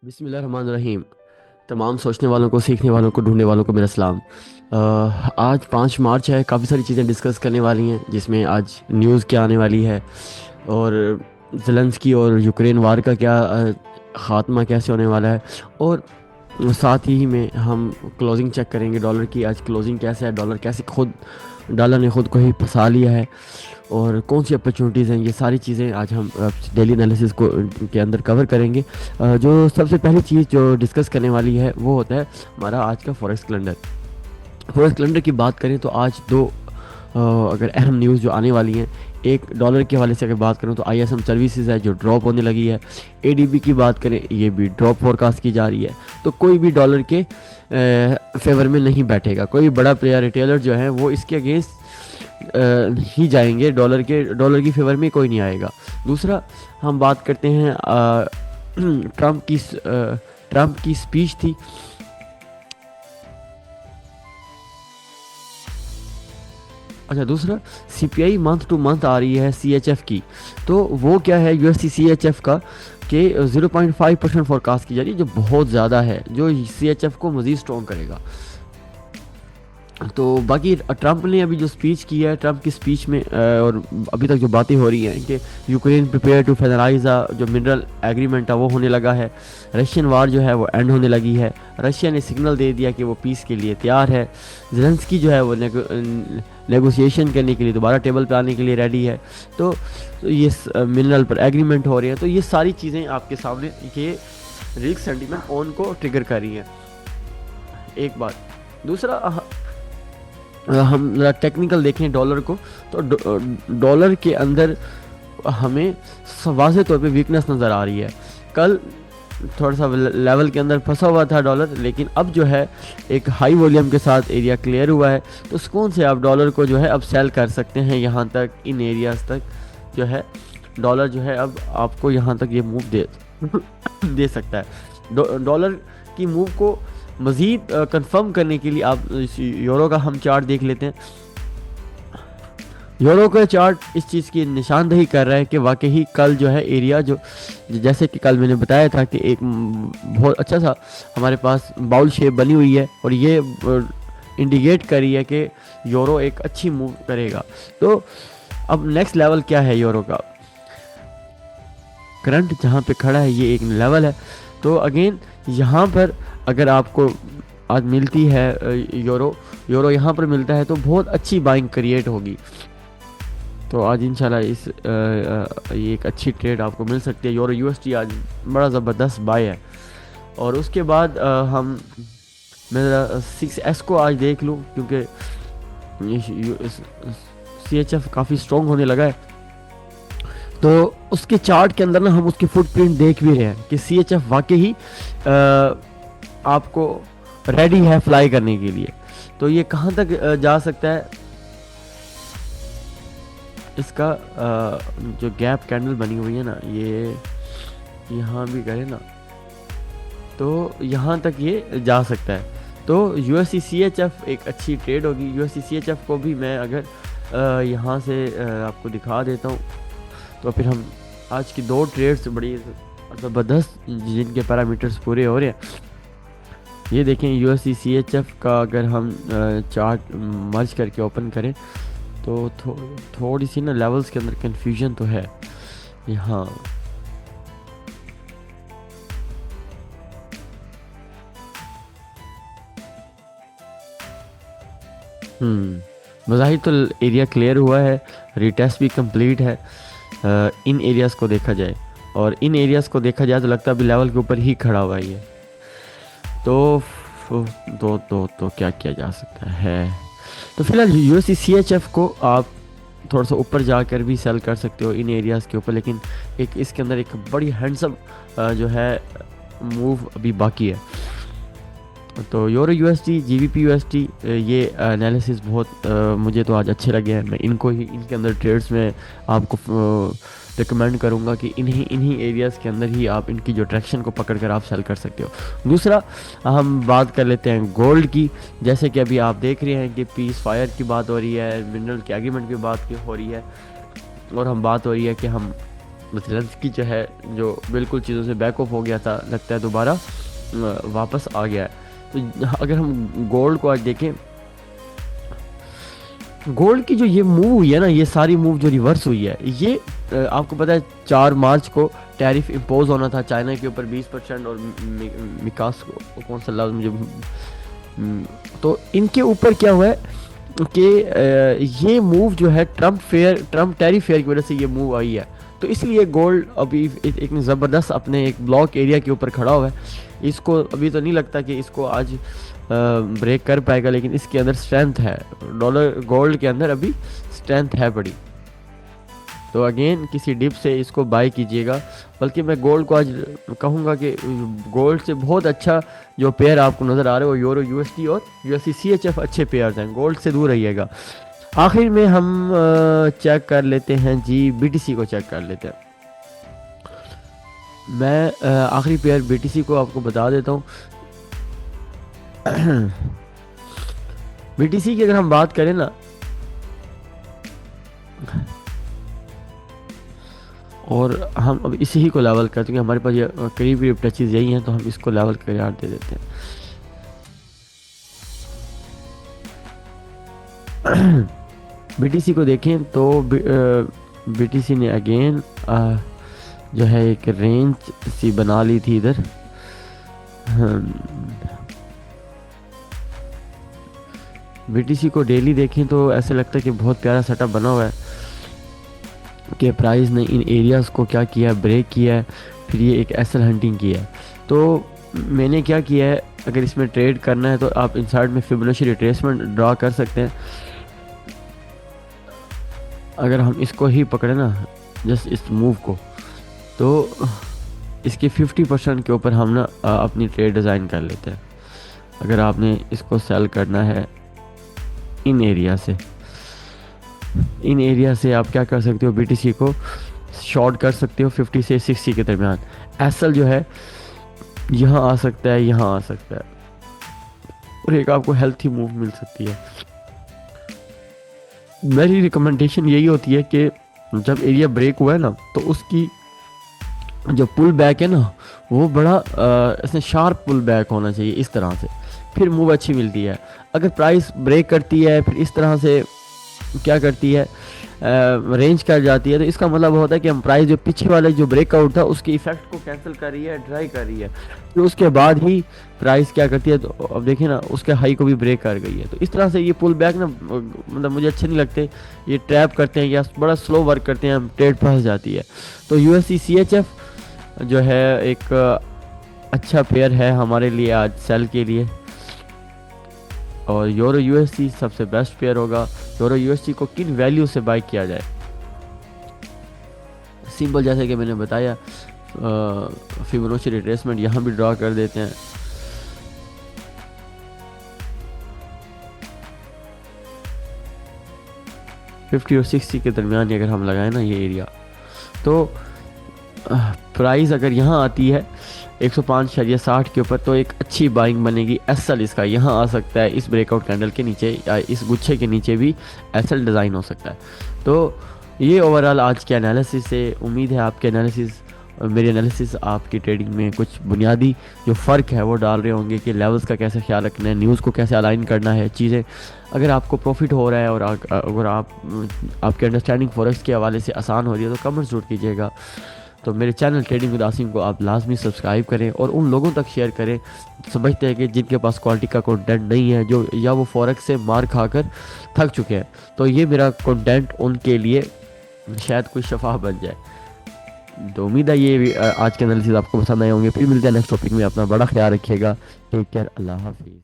बिस्मिल्लाहिर्रहमानिर्रहीम। तमाम सोचने वालों को, सीखने वालों को, ढूंढने वालों को मेरा सलाम। आज 5 मार्च है। काफ़ी सारी चीज़ें डिस्कस करने वाली हैं, जिसमें आज न्यूज़ क्या आने वाली है और ज़ेलेंस्की और यूक्रेन वार का क्या ख़ात्मा कैसे होने वाला है। और साथ ही में हम क्लोजिंग चेक करेंगे डॉलर की। आज क्लोजिंग कैसे है, डॉलर ने ख़ुद को ही फंसा लिया है और कौन सी अपॉर्चुनिटीज़ हैं। ये सारी चीज़ें आज हम डेली एनालिसिस को के अंदर कवर करेंगे। जो सबसे पहली चीज़ जो डिस्कस करने वाली है वो होता है हमारा आज का फॉरेक्स कैलेंडर। फॉरेक्स कैलेंडर की बात करें तो आज दो अगर अहम न्यूज़ जो आने वाली हैं, एक डॉलर के हवाले से अगर बात करूं तो आईएसएम सर्विसेज है जो ड्रॉप होने लगी है। एडीबी की बात करें, ये भी ड्रॉप फोरकास्ट की जा रही है। तो कोई भी डॉलर के फेवर में नहीं बैठेगा। कोई भी बड़ा प्लेयर रिटेलर जो है वो इसके अगेंस्ट ही जाएंगे। डॉलर की फेवर में कोई नहीं आएगा। दूसरा, हम बात करते हैं ट्रम्प की स्पीच थी। अच्छा, दूसरा, सीपीआई मंथ टू मंथ आ रही है सीएचएफ की। तो वो क्या है यूएससी सीएचएफ का कि 0.5% फोरकास्ट की जा रही है, जो बहुत ज़्यादा है, जो सीएचएफ को मज़ीद स्ट्रॉन्ग करेगा। तो बाकी ट्रंप ने अभी जो स्पीच की है, ट्रंप की स्पीच में और अभी तक जो बातें हो रही हैं कि यूक्रेन प्रिपेयर टू फाइनलाइज जो मिनरल एग्रीमेंट है वो होने लगा है। रशियन वार जो है वो एंड होने लगी है। रशिया ने सिग्नल दे दिया कि वो पीस के लिए तैयार है। ज़ेलेंस्की जो है वो नेगोशिएशन करने के लिए दोबारा टेबल पर आने के लिए रेडी है। तो ये मिनरल पर एग्रीमेंट हो रहे हैं। तो ये सारी चीज़ें आपके सामने ये रिस्क सेंटीमेंट ऑन को ट्रिगर कर रही हैं। एक बात। दूसरा, हम टेक्निकल देखें डॉलर को, तो डॉलर के अंदर हमें वाज़ेह तौर पे वीकनेस नज़र आ रही है। कल थोड़ा सा लेवल के अंदर फंसा हुआ था डॉलर, लेकिन अब जो है एक हाई वॉल्यूम के साथ एरिया क्लियर हुआ है। तो सुकून से आप डॉलर को जो है अब सेल कर सकते हैं। यहाँ तक, इन एरियाज़ तक जो है डॉलर जो है अब आपको यहाँ तक ये मूव दे सकता है। डॉलर की मूव को मज़ीद कंफर्म करने के लिए आप यूरो का हम चार्ट देख लेते हैं। यूरो का चार्ट इस चीज़ की निशानदही कर रहा है कि वाकई कल जो है एरिया जो, जैसे कि कल मैंने बताया था कि एक बहुत अच्छा सा हमारे पास बाउल शेप बनी हुई है और ये इंडिकेट कर रही है कि यूरो एक अच्छी मूव करेगा। तो अब नेक्स्ट लेवल क्या है यूरो का? करंट जहाँ पे खड़ा है ये एक लेवल है। तो अगेन यहाँ पर अगर आपको आज मिलती है यूरो यहाँ पर मिलता है तो बहुत अच्छी बाइंग क्रिएट होगी। तो आज इंशाल्लाह ये एक अच्छी ट्रेड आपको मिल सकती है। यूरो यूएसडी आज बड़ा ज़बरदस्त बाय है। और उसके बाद मेरा 6S को आज देख लूँ, क्योंकि CHF काफ़ी स्ट्रॉन्ग होने लगा है। तो उसके चार्ट के अंदर ना हम उसकी फुटप्रिंट देख भी रहे हैं कि CHF वाकई ही आपको रेडी है फ्लाई करने के लिए। तो ये कहाँ तक जा सकता है? इसका जो गैप कैंडल बनी हुई है ना, ये यहाँ भी करे ना, तो यहाँ तक ये जा सकता है। तो USD CHF एक अच्छी ट्रेड होगी। USD CHF को भी मैं अगर यहाँ से आपको दिखा देता हूँ, तो फिर हम आज की दो ट्रेड्स बड़ी ज़बरदस्त जिनके पैरामीटर्स पूरे हो रहे हैं। ये देखें USD CHF का अगर हम चार्ट मर्ज करके ओपन करें तो थोड़ी सी ना लेवल्स के अंदर कंफ्यूजन तो है यहाँ। बज़ाहिर तो एरिया क्लियर हुआ है, रिटेस्ट भी कंप्लीट है। इन एरियाज़ को देखा जाए और इन एरियाज़ को देखा जाए तो लगता है अभी लेवल के ऊपर ही खड़ा हुआ है। तो क्या किया जा सकता है? तो फिलहाल USD CHF को आप थोड़ा सा ऊपर जाकर भी सेल कर सकते हो इन एरियाज़ के ऊपर, लेकिन एक इसके अंदर एक बड़ी हैंडसम जो है मूव अभी बाकी है। तो यूरो USD, GBP USD, ये एनालिसिस बहुत मुझे तो आज अच्छे लगे हैं। मैं इनको ही इनके अंदर ट्रेड्स में आपको रिकमेंड करूंगा कि इन्हीं एरियाज़ के अंदर ही आप इनकी जो ट्रैक्शन को पकड़ कर आप सेल कर सकते हो। दूसरा, हम बात कर लेते हैं गोल्ड की। जैसे कि अभी आप देख रहे हैं कि पीस फायर की बात हो रही है, मिनरल के एग्रीमेंट की बात हो रही है, और हम बात हो रही है कि हम ज़ेलेंस्की जो है जो बिल्कुल चीज़ों से बैक ऑफ हो गया था, लगता है दोबारा वापस आ गया है। तो अगर हम गोल्ड को आज देखें, गोल्ड की जो ये मूव हुई है ना, ये सारी मूव जो रिवर्स हुई है, ये आपको पता है 4 मार्च को टैरिफ इम्पोज होना था चाइना के ऊपर 20%, और मिकास को कौन सा लफ्ज़ मुझे तो इनके ऊपर क्या हुआ है कि ये मूव जो है ट्रम्प टैरिफ फेयर की वजह से ये मूव आई है। तो इसलिए गोल्ड अभी एक ज़बरदस्त अपने एक ब्लॉक एरिया के ऊपर खड़ा हुआ है। इसको अभी तो नहीं लगता कि इसको आज ब्रेक कर पाएगा, लेकिन इसके अंदर स्ट्रेंथ है, गोल्ड के अंदर अभी स्ट्रेंथ है बड़ी। तो अगेन किसी डिप से इसको बाय कीजिएगा। बल्कि मैं गोल्ड को आज कहूँगा कि गोल्ड से बहुत अच्छा जो पेयर आपको नज़र आ रहा है वो यूरो यूएसडी और यूएसडी सीएचएफ अच्छे पेयर्स हैं, गोल्ड से दूर रहिएगा। आखिर में हम चेक कर लेते हैं जी, बीटीसी को चेक कर लेते हैं। मैं आखिरी पेयर बीटीसी को आपको बता देता हूँ। बीटीसी की अगर हम बात करें ना, और हम अब इसी ही को लेवल करते हैं, हमारे पास ये करीब करीब टचेज यही हैं, तो हम इसको लेवल करार दे देते हैं। बीटीसी को देखें तो बीटीसी ने अगेन जो है एक रेंज सी बना ली थी इधर। बीटीसी को डेली देखें तो ऐसे लगता है कि बहुत प्यारा सेटअप बना हुआ है कि प्राइस ने इन एरियाज़ को क्या किया है, ब्रेक किया है, फिर ये एक एसएल हंटिंग किया है। तो मैंने क्या किया है, अगर इसमें ट्रेड करना है तो आप इनसाइड में फिबोनाची रिट्रेसमेंट ड्रा कर सकते हैं। अगर हम इसको ही पकड़े ना, जस्ट इस मूव को, तो इसके 50% के ऊपर हम ना अपनी ट्रेड डिज़ाइन कर लेते हैं। अगर आपने इसको सेल करना है इन एरिया से आप क्या कर सकते हो, बीटीसी को शॉर्ट कर सकते हो 50 से 60 के दरमियान। एसएल जो है यहाँ आ सकता है, यहाँ आ सकता है, और एक आपको हेल्थी मूव मिल सकती है। मेरी रिकमेंडेशन यही होती है कि जब एरिया ब्रेक हुआ है ना, तो उसकी जो पुल बैक है ना, वो बड़ा इसमें शार्प पुल बैक होना चाहिए इस तरह से, फिर मूव अच्छी मिलती है। अगर प्राइस ब्रेक करती है फिर इस तरह से क्या करती है, रेंज कर जाती है, तो इसका मतलब होता है कि हम प्राइस जो पीछे वाले जो ब्रेकआउट था उसके इफेक्ट को कैंसिल कर रही है, ड्राई कर रही है, फिर तो उसके बाद ही प्राइस क्या करती है। तो अब देखिए ना, उसके हाई को भी ब्रेक कर गई है। तो इस तरह से ये पुल बैक ना, मतलब मुझे अच्छे नहीं लगते, ये ट्रैप करते हैं या बड़ा स्लो वर्क करते हैं, ट्रेड फंस जाती है। तो यूएसडी सीएचएफ जो है एक अच्छा पेयर है हमारे लिए आज सेल के लिए, और यूरो यूएसडी सबसे बेस्ट पेयर होगा। यूरो यूएसडी को किन वैल्यू से बाय किया जाए, सिंपल जैसे कि मैंने बताया, फिबोनाची रिट्रेसमेंट यहाँ भी ड्रा कर देते हैं। $50 और $60 के दरमियान अगर हम लगाएं ना ये एरिया, तो प्राइस अगर यहाँ आती है 105.60 के ऊपर, तो एक अच्छी बाइंग बनेगी। एसएल इसका यहाँ आ सकता है, इस ब्रेकआउट कैंडल के नीचे या इस गुच्छे के नीचे भी एसएल डिज़ाइन हो सकता है। तो ये ओवरऑल आज के एनालिसिस से, उम्मीद है आपके एनालिसिस और मेरी एनालिसिस आपकी ट्रेडिंग में कुछ बुनियादी जो फ़र्क है वो डाल रहे होंगे कि लेवल्स का कैसे ख्याल रखना है, न्यूज़ को कैसे अलाइन करना है, चीज़ें। अगर आपको प्रॉफिट हो रहा है और अगर आपके अंडरस्टैंडिंग फॉरेक्स के हवाले से आसान हो रही है, तो कमेंट ज़रूर कीजिएगा। तो मेरे चैनल ट्रेडिंग विद आसिम को आप लाजमी सब्सक्राइब करें और उन लोगों तक शेयर करें समझते हैं कि जिनके पास क्वालिटी का कंटेंट नहीं है, जो या वो फॉरेक्स से मार खाकर थक चुके हैं। तो ये मेरा कंटेंट उनके लिए शायद कोई शफा बन जाए। तो उम्मीद है ये आज के एनालिसिस आपको पसंद आए होंगे। फिर मिलते हैं नेक्स्ट टॉपिक में। अपना बड़ा ख्याल रखिएगा। Take care. अल्लाह हाफिज़।